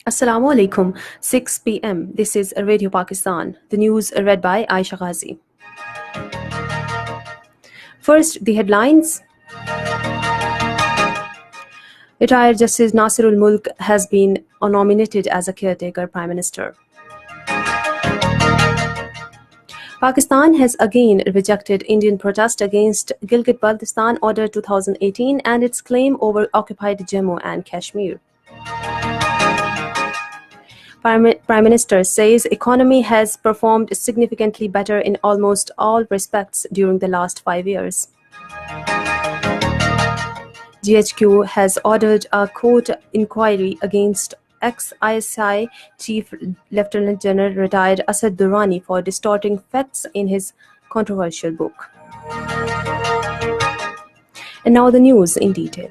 Assalamu alaikum. 6 p.m. This is Radio Pakistan. The news read by Aisha Ghazi. First, the headlines. Retired Justice Nasirul Mulk has been nominated as a caretaker Prime Minister. Pakistan has again rejected Indian protest against Gilgit-Baltistan Order 2018 and its claim over occupied Jammu and Kashmir. Prime Minister says economy has performed significantly better in almost all respects during the last 5 years. GHQ has ordered a court inquiry against ex-ISI Chief Lieutenant General retired Asad Durrani for distorting facts in his controversial book. And now the news in detail.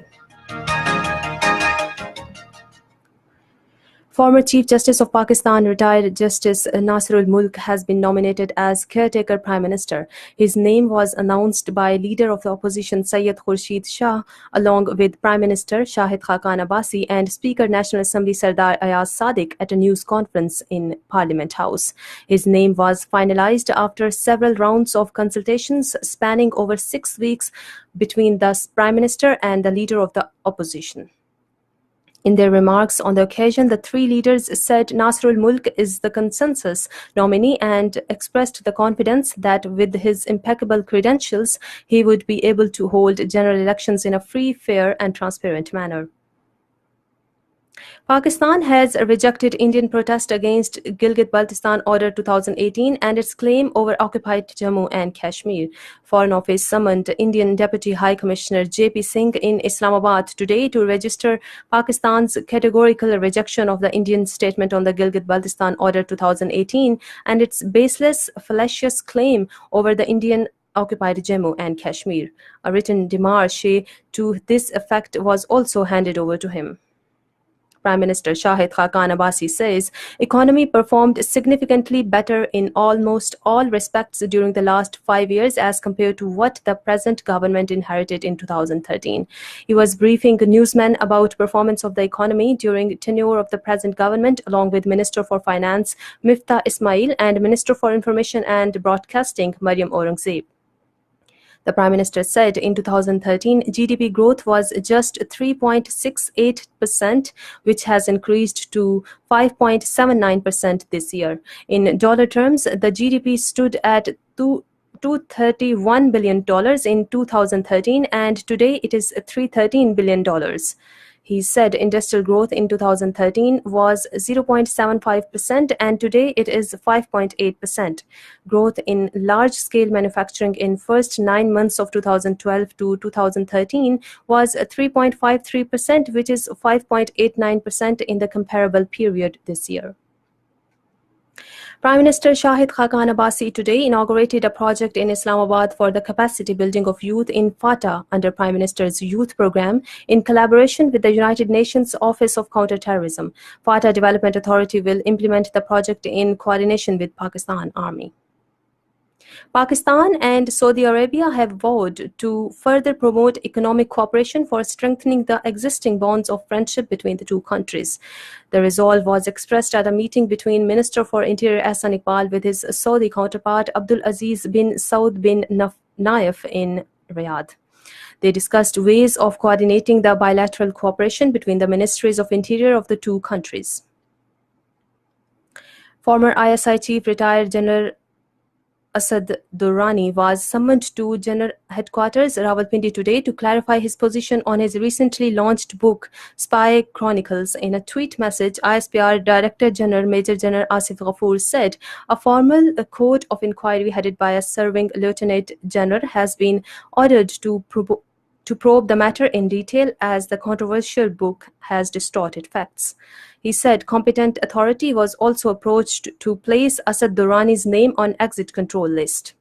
Former Chief Justice of Pakistan, retired Justice Nasirul Mulk, has been nominated as caretaker Prime Minister. His name was announced by Leader of the Opposition Syed Khurshid Shah, along with Prime Minister Shahid Khaqan Abbasi and Speaker National Assembly Sardar Ayaz Sadiq at a news conference in Parliament House. His name was finalized after several rounds of consultations spanning over 6 weeks between the Prime Minister and the Leader of the Opposition. In their remarks on the occasion, the three leaders said Nasrul Mulk is the consensus nominee and expressed the confidence that with his impeccable credentials, he would be able to hold general elections in a free, fair and transparent manner. Pakistan has rejected Indian protest against Gilgit-Baltistan Order 2018 and its claim over occupied Jammu and Kashmir. Foreign Office summoned Indian Deputy High Commissioner J.P. Singh in Islamabad today to register Pakistan's categorical rejection of the Indian statement on the Gilgit-Baltistan Order 2018 and its baseless, fallacious claim over the Indian occupied Jammu and Kashmir. A written démarche to this effect was also handed over to him. Prime Minister Shahid Khaqan Abbasi says economy performed significantly better in almost all respects during the last 5 years as compared to what the present government inherited in 2013. He was briefing newsmen about performance of the economy during tenure of the present government along with Minister for Finance Miftah Ismail and Minister for Information and Broadcasting Maryam Aurangzeb. The Prime Minister said in 2013, GDP growth was just 3.68%, which has increased to 5.79% this year. In dollar terms, the GDP stood at $231 billion in 2013, and today it is $313 billion. He said industrial growth in 2013 was 0.75% and today it is 5.8%. Growth in large-scale manufacturing in first 9 months of 2012 to 2013 was 3.53%, which is 5.89% in the comparable period this year. Prime Minister Shahid Khaqan Abbasi today inaugurated a project in Islamabad for the capacity building of youth in FATA under Prime Minister's Youth Programme in collaboration with the United Nations Office of Counter-Terrorism. FATA Development Authority will implement the project in coordination with Pakistan Army. Pakistan and Saudi Arabia have vowed to further promote economic cooperation for strengthening the existing bonds of friendship between the two countries. The resolve was expressed at a meeting between Minister for Interior Ahsan Iqbal with his Saudi counterpart Abdul Aziz bin Saud bin Nayef in Riyadh. They discussed ways of coordinating the bilateral cooperation between the Ministries of Interior of the two countries. Former ISI Chief Retired General Asad Durrani was summoned to General Headquarters Rawalpindi today to clarify his position on his recently launched book, Spy Chronicles. In a tweet message, ISPR Director General Major General Asif Ghafoor said a formal court of inquiry headed by a serving Lieutenant General has been ordered to probe the matter in detail as the controversial book has distorted facts. He said competent authority was also approached to place Asad Durrani's name on exit control list.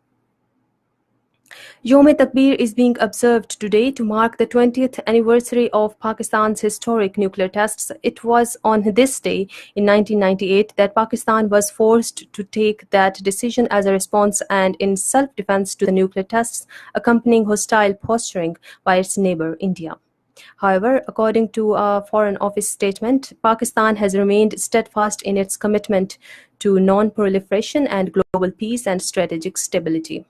Yom-e-Takbir is being observed today to mark the 20th anniversary of Pakistan's historic nuclear tests. It was on this day in 1998 that Pakistan was forced to take that decision as a response and in self-defense to the nuclear tests accompanying hostile posturing by its neighbor, India. However, according to a Foreign Office statement, Pakistan has remained steadfast in its commitment to non-proliferation and global peace and strategic stability.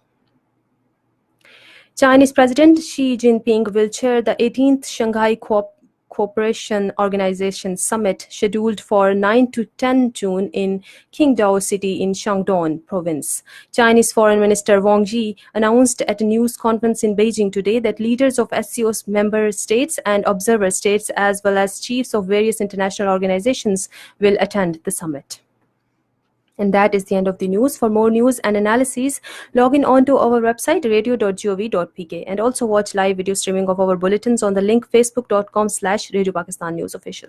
Chinese President Xi Jinping will chair the 18th Shanghai Cooperation Organization Summit scheduled for 9 to 10 June in Qingdao City in Shandong Province. Chinese Foreign Minister Wang Yi announced at a news conference in Beijing today that leaders of SCO's member states and observer states as well as chiefs of various international organizations will attend the summit. And that is the end of the news. For more news and analyses, log in onto our website radio.gov.pk and also watch live video streaming of our bulletins on the link facebook.com/Radio Pakistan News Official.